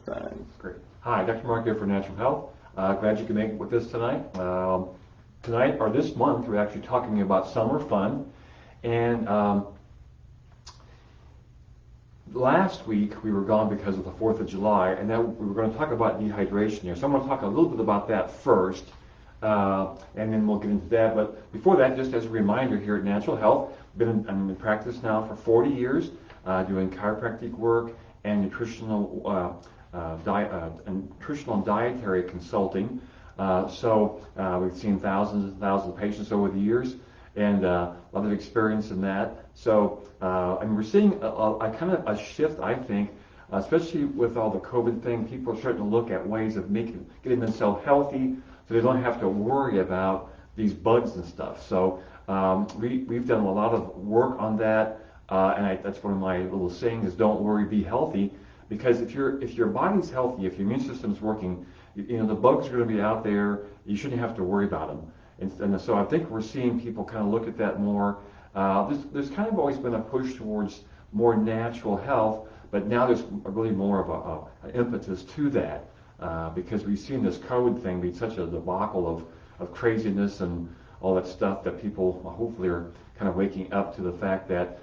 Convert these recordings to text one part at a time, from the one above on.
Fine. Great. Hi, Dr. Mark here for Natural Health. Glad you can make it with us tonight. Tonight, or this month, we're actually talking about summer fun. And last week, we were gone because of the 4th of July, and now we were going to talk about dehydration here. So I'm going to talk a little bit about that first, and then we'll get into that. But before that, just as a reminder here at Natural Health, I'm in practice now for 40 years, doing chiropractic work and nutritional and dietary consulting. So we've seen thousands and thousands of patients over the years, and a lot of experience in that. So we're seeing a kind of a shift, I think, especially with all the COVID thing. People are starting to look at ways of getting themselves healthy, so they don't have to worry about these bugs and stuff. So we've done a lot of work on that, and that's one of my little sayings is don't worry, be healthy. Because if your body's healthy, if your immune system's working, the bugs are going to be out there. You shouldn't have to worry about them. And so I think we're seeing people kind of look at that more. There's kind of always been a push towards more natural health, but now there's really more of an impetus to that because we've seen this COVID thing be such a debacle of craziness and all that stuff that people hopefully are kind of waking up to the fact that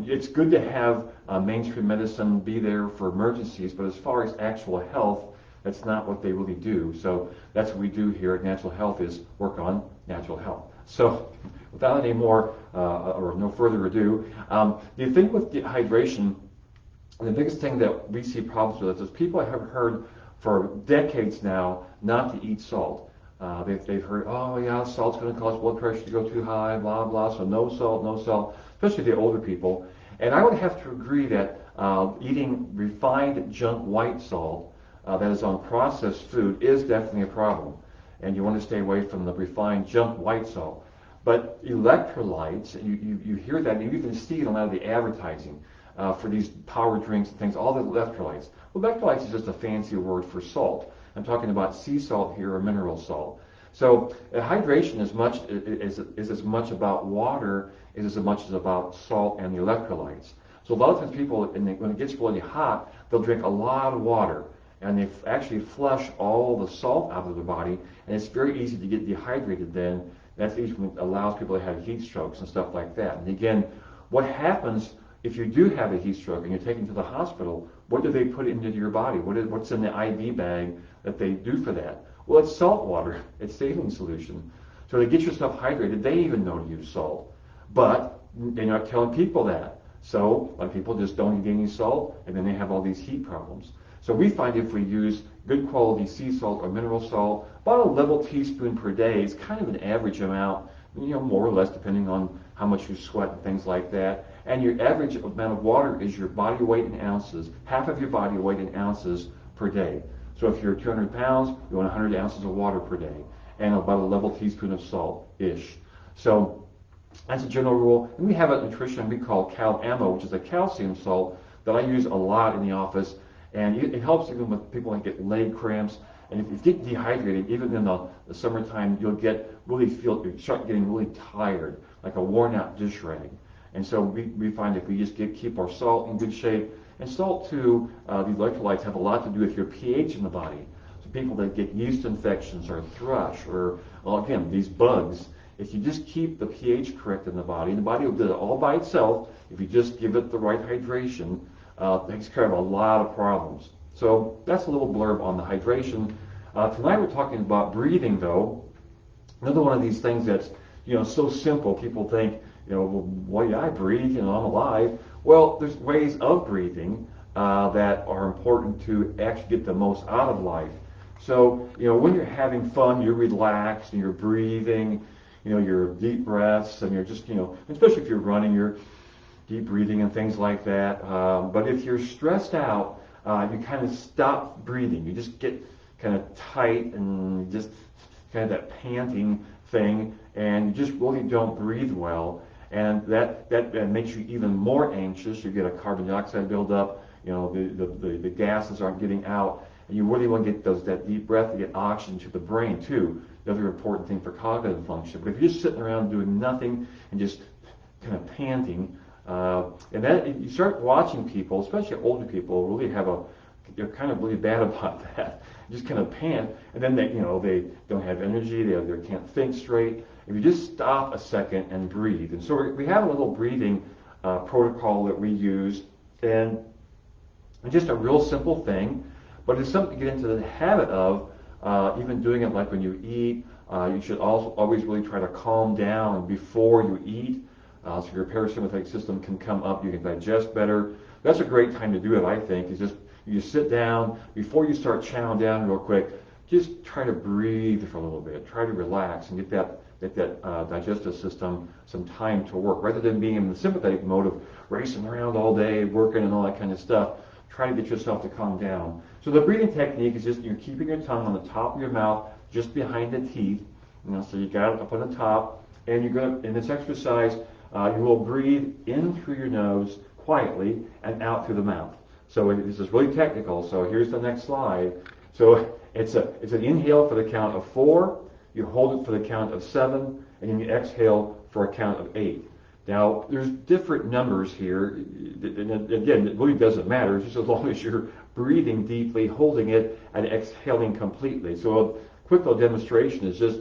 it's good to have mainstream medicine be there for emergencies, but as far as actual health, that's not what they really do. So that's what we do here at Natural Health is work on natural health. So without any more or no further ado, the thing with dehydration, the biggest thing that we see problems with is people have heard for decades now not to eat salt. They've heard, oh yeah, salt's going to cause blood pressure to go too high, blah, blah, so no salt, especially the older people. And I would have to agree that eating refined junk white salt that is on processed food is definitely a problem. And you want to stay away from the refined junk white salt. But electrolytes, you hear that, and you even see it in a lot of the advertising for these power drinks and things, all the electrolytes. Well, electrolytes is just a fancy word for salt. I'm talking about sea salt here or mineral salt. So hydration is as much about water as much as about salt and the electrolytes. So a lot of times people, when it gets really hot, they'll drink a lot of water and they actually flush all the salt out of their body, and it's very easy to get dehydrated then. That's usually what allows people to have heat strokes and stuff like that. And again, what happens if you do have a heat stroke and you're taken to the hospital, what do they put into your body? What's in the IV bag that they do for that? Well, it's salt water. It's saline solution. So to get yourself hydrated, they even know to use salt. But they're not telling people that. So a lot of people just don't eat any salt, and then they have all these heat problems. So we find if we use good quality sea salt or mineral salt, about a level teaspoon per day is kind of an average amount, more or less depending on how much you sweat and things like that. And your average amount of water is your body weight in ounces, half of your body weight in ounces per day. So if you're 200 pounds, you want 100 ounces of water per day, and about a level teaspoon of salt-ish. So that's a general rule. And we have a nutrition we call Cal Ammo, which is a calcium salt that I use a lot in the office. And it helps even with people that get leg cramps. And if you get dehydrated, even in the summertime, you'll start getting really tired, like a worn out dish rag. And so we find if we just keep our salt in good shape, and salt too, these electrolytes have a lot to do with your pH in the body. So people that get yeast infections or thrush or, well, again, these bugs, if you just keep the pH correct in the body will do it all by itself. If you just give it the right hydration, takes care of a lot of problems. So that's a little blurb on the hydration. Tonight we're talking about breathing, though. Another one of these things that's so simple. People think, well, yeah, I breathe, I'm alive. Well, there's ways of breathing that are important to actually get the most out of life. So, when you're having fun, you're relaxed and you're breathing, your deep breaths, and you're just, especially if you're running, you're deep breathing and things like that. But if you're stressed out, you kind of stop breathing. You just get kind of tight and just kind of that panting thing, and you just really don't breathe well. And that makes you even more anxious. You get a carbon dioxide buildup. The gases aren't getting out, and you really want to get that deep breath to get oxygen to the brain too. Another important thing for cognitive function. But if you're just sitting around doing nothing and just kind of panting, and then you start watching people, especially older people, really have they're kind of really bad about that. Just kind of pant, and then they, they don't have energy, they can't think straight. If you just stop a second and breathe, and so we have a little breathing protocol that we use, and it's just a real simple thing, but it's something to get into the habit of, even doing it like when you eat. You should also always really try to calm down before you eat, so your parasympathetic system can come up, you can digest better. That's a great time to do it, I think, is just you sit down, before you start chowing down real quick, just try to breathe for a little bit, try to relax and get that digestive system some time to work. Rather than being in the sympathetic mode of racing around all day, working and all that kind of stuff, try to get yourself to calm down. So the breathing technique is just you're keeping your tongue on the top of your mouth, just behind the teeth. So you got it up on the top, and you're going to, in this exercise, you will breathe in through your nose quietly and out through the mouth. So this is really technical. So here's the next slide. So it's an inhale for the count of 4, you hold it for the count of 7, and then you exhale for a count of 8. Now, there's different numbers here, and again, it really doesn't matter, just as long as you're breathing deeply, holding it, and exhaling completely. So a quick little demonstration is just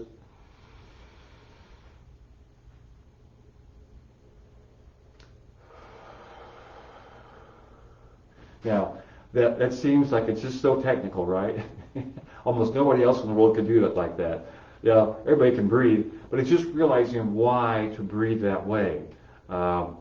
now, that seems like it's just so technical, right? Almost nobody else in the world can do it like that. Yeah, everybody can breathe, but it's just realizing why to breathe that way. Even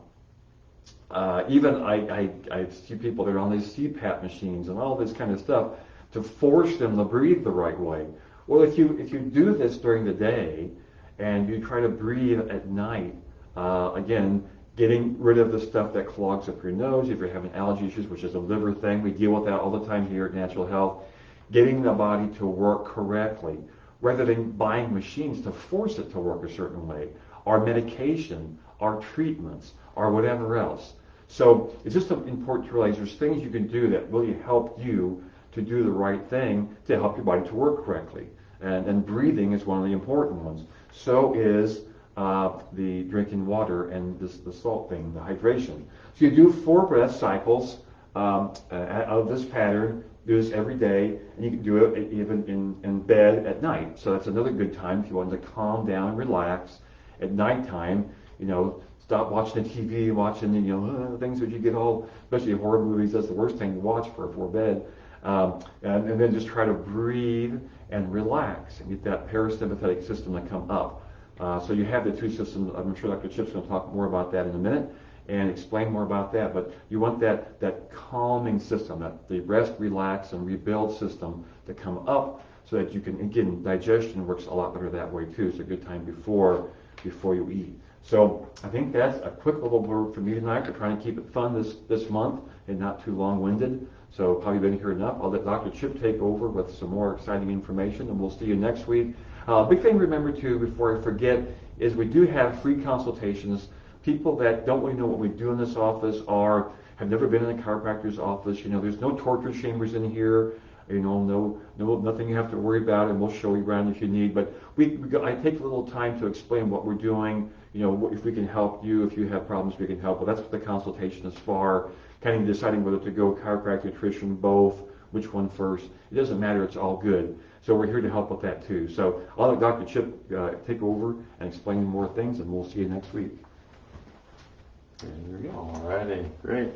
I see people that are on these CPAP machines and all this kind of stuff to force them to breathe the right way. Well, if you do this during the day and you try to breathe at night, again, getting rid of the stuff that clogs up your nose, if you're having allergy issues, which is a liver thing, we deal with that all the time here at Natural Health, getting the body to work correctly, rather than buying machines to force it to work a certain way, or medication, or treatments, or whatever else. So it's just important to realize there's things you can do that really help you to do the right thing to help your body to work correctly. And breathing is one of the important ones. So is the drinking water and the salt thing, the hydration. So you do 4 breath cycles of this pattern. Do this every day, and you can do it even in bed at night. So that's another good time if you want to calm down and relax at nighttime. Stop watching the TV, watching things that you get all, especially horror movies. That's the worst thing to watch before bed. And then just try to breathe and relax and get that parasympathetic system to come up. So you have the 2 systems. I'm sure Dr. Chip's going to talk more about that in a minute and explain more about that. But you want that calming system, that the rest, relax, and rebuild system to come up so that you can, again, digestion works a lot better that way too. It's a good time before you eat. So I think that's a quick little blurb for me tonight. We're trying to keep it fun this month and not too long-winded. So probably been here enough. I'll let Dr. Chip take over with some more exciting information, and we'll see you next week. Big thing to remember too, before I forget, is we do have free consultations. People that don't really know what we do in this office or have never been in a chiropractor's office, there's no torture chambers in here. No, nothing you have to worry about, and we'll show you around if you need. But I take a little time to explain what we're doing. If we can help you, if you have problems, we can help. Well, that's what the consultation is for. Kind of deciding whether to go chiropractic, nutrition, both, which one first. It doesn't matter. It's all good. So we're here to help with that too. So I'll let Dr. Chip take over and explain more things, and we'll see you next week. There we go. All righty, great.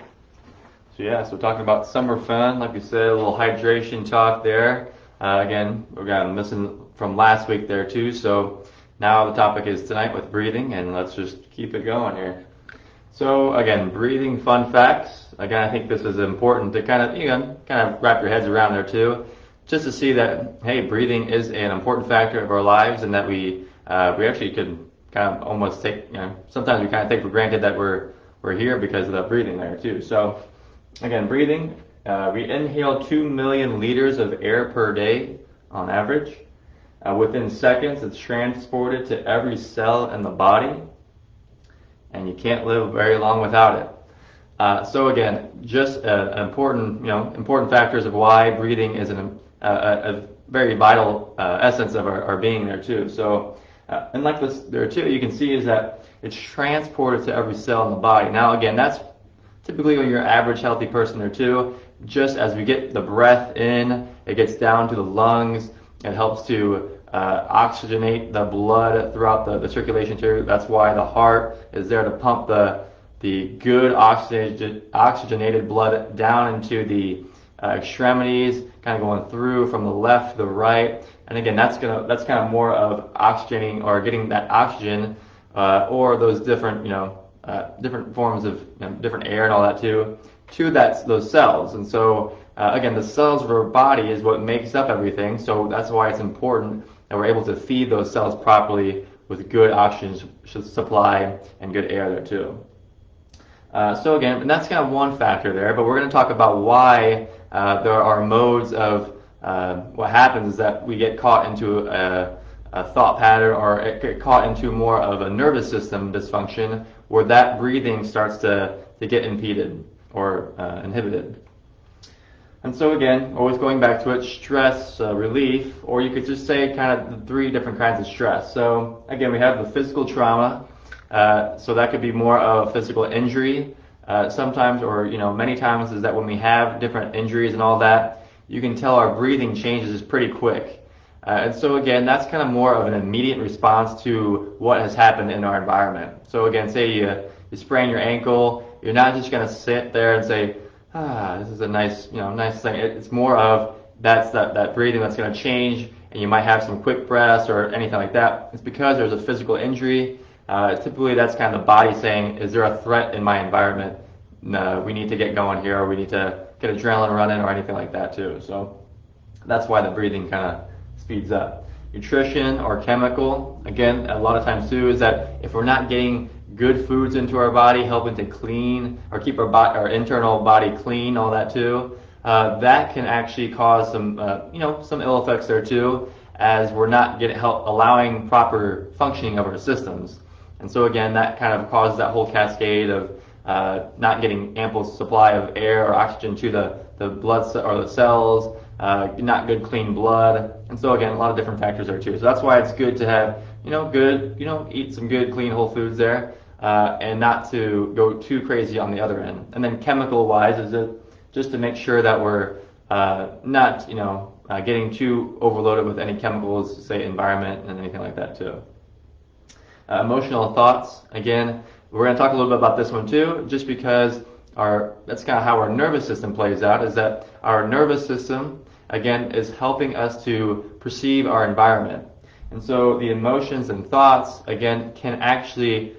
So we're talking about summer fun, like you said, a little hydration talk there. Again, we're kind of missing from last week there too. So now the topic is tonight with breathing, and let's just keep it going here. So again, breathing fun facts. Again, I think this is important to kind of wrap your heads around there too, just to see that, hey, breathing is an important factor of our lives, and that we actually could kind of almost take, sometimes we kind of take for granted that we're here because of that breathing there too. So again, breathing, we inhale 2 million liters of air per day on average. Within seconds, it's transported to every cell in the body, and you can't live very long without it. So again, just important factors of why breathing is a very vital essence of our being there too. So, and like this there too, you can see is that it's transported to every cell in the body. Now again, that's typically when you're an average healthy person there too. just as we get the breath in, it gets down to the lungs. It helps to oxygenate the blood throughout the circulation too. That's why the heart is there to pump the good oxygenated blood down into the extremities, kind of going through from the left to the right. And again, that's kind of more of oxygenating or getting that oxygen or those different different forms of different air and all that too to those cells. And so again, the cells of our body is what makes up everything. So that's why it's important that we're able to feed those cells properly with good oxygen supply and good air there too. So again, and that's kind of one factor there, but we're going to talk about why there are modes of what happens is that we get caught into a thought pattern or get caught into more of a nervous system dysfunction where that breathing starts to get impeded or inhibited. And so again, always going back to it, stress relief, or you could just say kind of the three different kinds of stress. So again, we have the physical trauma. So that could be more of a physical injury sometimes, or many times is that when we have different injuries and all that, you can tell our breathing changes pretty quick. And so again, that's kind of more of an immediate response to what has happened in our environment. So again, say you sprain your ankle, you're not just going to sit there and say, this is a nice thing. It's more of that breathing that's going to change, and you might have some quick breaths or anything like that. It's because there's a physical injury. Typically, that's kind of the body saying, is there a threat in my environment? No, we need to get going here, or we need to get adrenaline running or anything like that too. So that's why the breathing kind of speeds up. Nutrition or chemical, again, a lot of times too, is that if we're not getting good foods into our body, helping to clean or keep our internal body clean, all that too, that can actually cause some ill effects there too, as we're not allowing proper functioning of our systems. And so again, that kind of causes that whole cascade of not getting ample supply of air or oxygen to the blood or the cells, not good clean blood. And so again, a lot of different factors there too. So that's why it's good to have, eat some good clean whole foods there, and not to go too crazy on the other end. And then chemical wise is it just to make sure that we're not, getting too overloaded with any chemicals, say environment and anything like that too. Emotional thoughts, again, we're going to talk a little bit about this one too, just because that's kind of how our nervous system plays out, is that our nervous system, again, is helping us to perceive our environment. And so the emotions and thoughts, again, can actually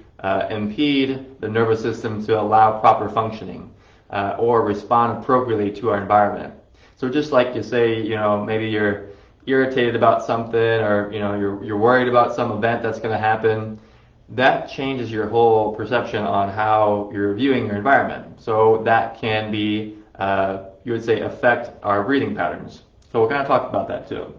impede the nervous system to allow proper functioning or respond appropriately to our environment. So just like you say, maybe you're irritated about something, or you're worried about some event that's going to happen, that changes your whole perception on how you're viewing your environment. So that can be, you would say, affect our breathing patterns. So we'll kind of talk about that too.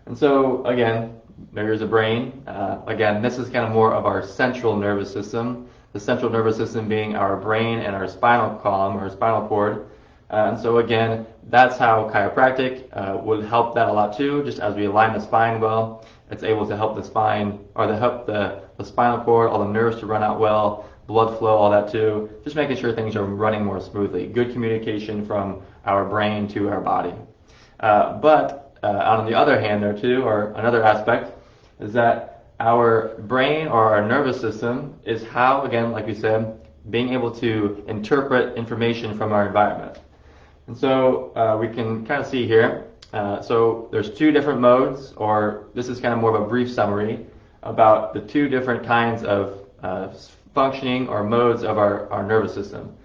And so again, there's the brain. Again, this is kind of more of our central nervous system. The central nervous system being our brain and our spinal column or spinal cord. And so again, that's how chiropractic would help that a lot too. Just as we align the spine well, it's able to help the spine or to help the spinal cord, all the nerves to run out well, blood flow, all that too. Just making sure things are running more smoothly. Good communication from our brain to our body. But on the other hand there too, or another aspect, is that our brain or our nervous system is how, again, like we said, being able to interpret information from our environment. And so we can kind of see here, so there's two different modes, or this is kind of more of a brief summary about the two different kinds of functioning or modes of our nervous system.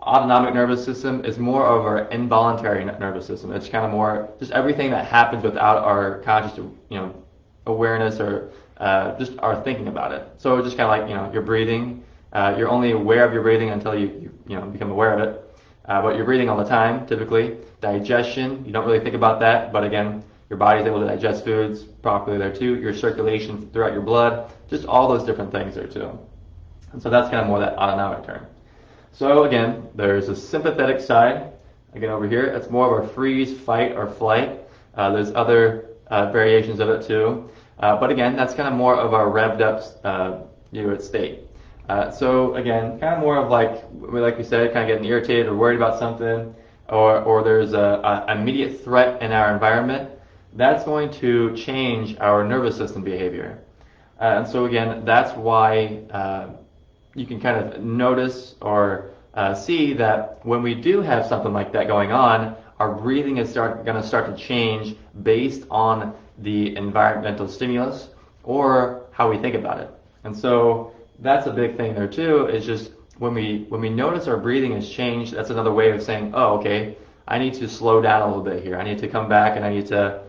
Autonomic nervous system is more of our involuntary nervous system. It's kind of more just everything that happens without our conscious, awareness or just our thinking about it. So it's just kind of like, your breathing. You're only aware of your breathing until you become aware of it. But you're breathing all the time, typically. Digestion, you don't really think about that, but again, your body's able to digest foods properly there too. Your circulation throughout your blood, just all those different things there too. And so that's kind of more that autonomic term. So again, there's a sympathetic side. Again, over here, it's more of a freeze, fight, or flight. There's other variations of it too. But again, that's kind of more of our revved up state. So again, kind of more of like we said, kind of getting irritated or worried about something. or there's a immediate threat in our environment, that's going to change our nervous system behavior. And so again, that's why you can kind of notice or see that when we do have something like that going on, our breathing is going to start to change based on the environmental stimulus or how we think about it. And so that's a big thing there too, is just when we notice our breathing has changed, that's another way of saying, oh, okay, I need to slow down a little bit here. I need to come back and I need to,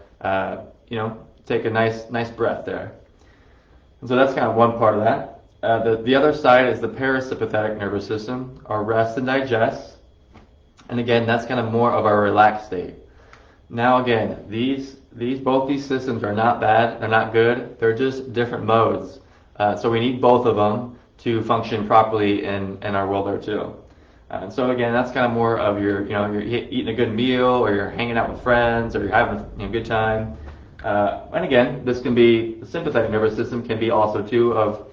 take a nice breath there. And so that's kind of one part of that. The other side is the parasympathetic nervous system, our rest and digest. And again, that's kind of more of our relaxed state. Now again, both these systems are not bad, they're not good, they're just different modes. So we need both of them to function properly in our world there too. And so again, that's kind of more of you're eating a good meal, or you're hanging out with friends, or you're having a good time. And again, this can be, the sympathetic nervous system can be also too of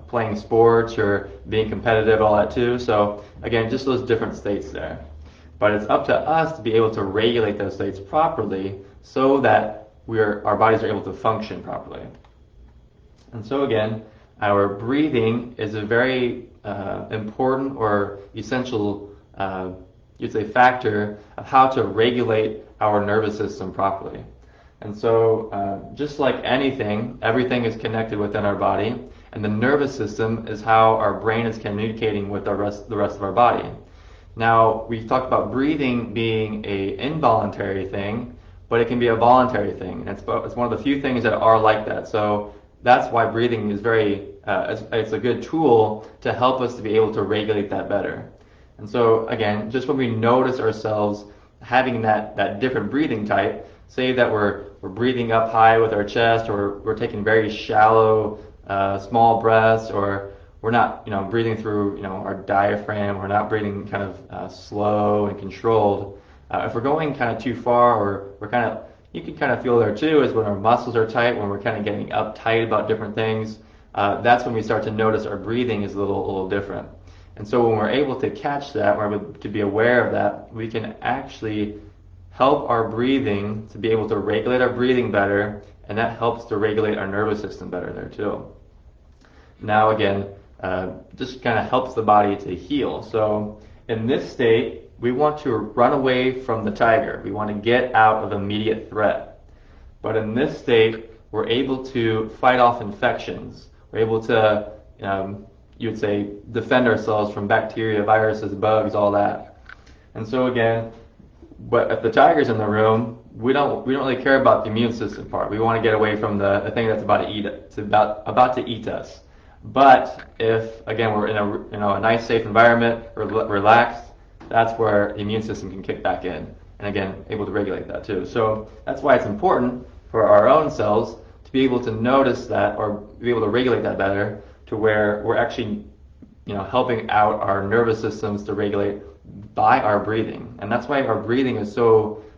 playing sports or being competitive, all that too. So again, just those different states there. But it's up to us to be able to regulate those states properly so that our bodies are able to function properly. And so again, our breathing is a very important or essential, you'd say, factor of how to regulate our nervous system properly. And so just like anything, everything is connected within our body, and the nervous system is how our brain is communicating with the rest of our body. Now, we've talked about breathing being an involuntary thing, but it can be a voluntary thing. And it's one of the few things that are like that. So that's why breathing is it's a good tool to help us to be able to regulate that better. And so again, just when we notice ourselves having that different breathing type, say that we're breathing up high with our chest, or we're taking very shallow, small breaths, or we're not, breathing through, our diaphragm. We're not breathing kind of slow and controlled. If we're going kind of too far, or you can kind of feel there too, is when our muscles are tight, when we're kind of getting uptight about different things. That's when we start to notice our breathing is a little different. And so when we're able to catch that, we're able to be aware of that, we can actually help our breathing to be able to regulate our breathing better, and that helps to regulate our nervous system better there too. Now again, just kind of helps the body to heal. So in this state, we want to run away from the tiger. We want to get out of immediate threat. But in this state, we're able to fight off infections. We're able to, you would say, defend ourselves from bacteria, viruses, bugs, all that. And so again, but if the tiger's in the room, we don't really care about the immune system part. We want to get away from the thing that's about to eat us. But if again we're in a nice safe environment, relaxed, that's where the immune system can kick back in, and again able to regulate that too. So that's why it's important for our own cells to be able to notice that, or be able to regulate that better, to where we're actually helping out our nervous systems to regulate by our breathing. And that's why our breathing is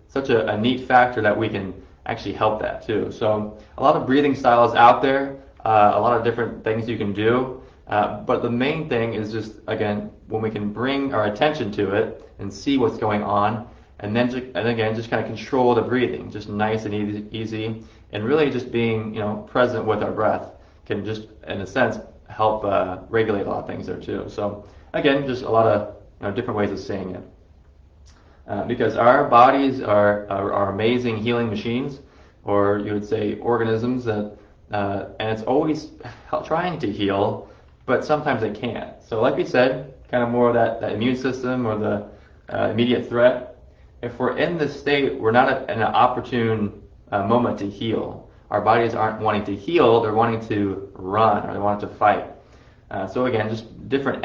such a neat factor, that we can actually help that too. So a lot of breathing styles out there, a lot of different things you can do, but the main thing is just, again, when we can bring our attention to it and see what's going on, and again just kind of control the breathing, just nice and easy, and really just being present with our breath can just, in a sense, help regulate a lot of things there too. So again, just a lot of different ways of saying it. Because our bodies are amazing healing machines, or you would say organisms that, and it's always trying to heal, but sometimes it can't. So like we said, kind of more of that immune system, or the immediate threat. If we're in this state, we're not in an opportune moment to heal. Our bodies aren't wanting to heal, they're wanting to run, or they want to fight. So again, just different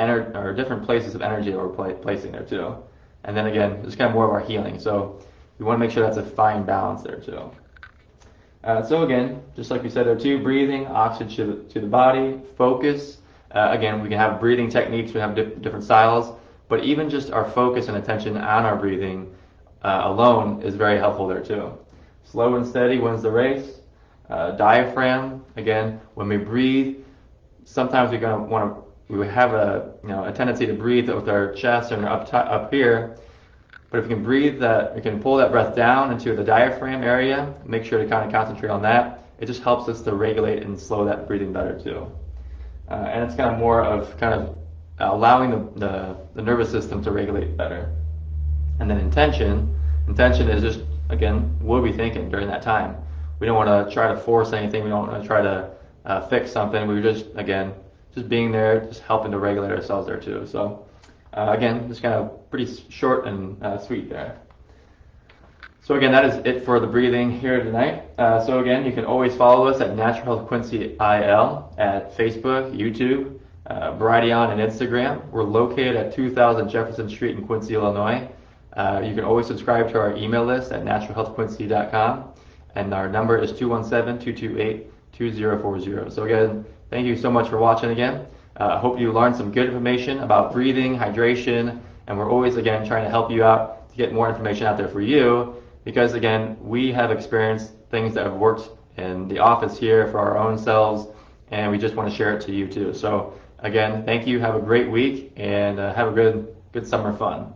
places of energy that we're placing there too. And then again, just kind of more of our healing. So we want to make sure that's a fine balance there too. So again, just like we said there too, breathing, oxygen to the body, focus. Again, we can have breathing techniques, we have different styles, but even just our focus and attention on our breathing alone is very helpful there too. Slow and steady wins the race. Diaphragm, again, when we breathe, sometimes we have a tendency to breathe with our chest and up here. But if you can breathe that, you can pull that breath down into the diaphragm area, make sure to kind of concentrate on that. It just helps us to regulate and slow that breathing better too. And it's kind of more of kind of allowing the nervous system to regulate better. And then intention is just, again, what are we thinking during that time? We don't want to try to force anything. We don't want to try to fix something. We're just, again, just being there, just helping to regulate ourselves there too. So again, just kind of pretty short and sweet there. So again, that is it for the breathing here tonight. So again, you can always follow us at Natural Health Quincy IL at Facebook, YouTube, Brighteon, and Instagram. We're located at 2000 Jefferson Street in Quincy, Illinois. You can always subscribe to our email list at naturalhealthquincy.com, and our number is 217-228-2040. So again, thank you so much for watching again. I hope you learned some good information about breathing, hydration, and we're always, again, trying to help you out to get more information out there for you, because, again, we have experienced things that have worked in the office here for our own selves, and we just want to share it to you too. So, again, thank you. Have a great week, and have a good summer fun.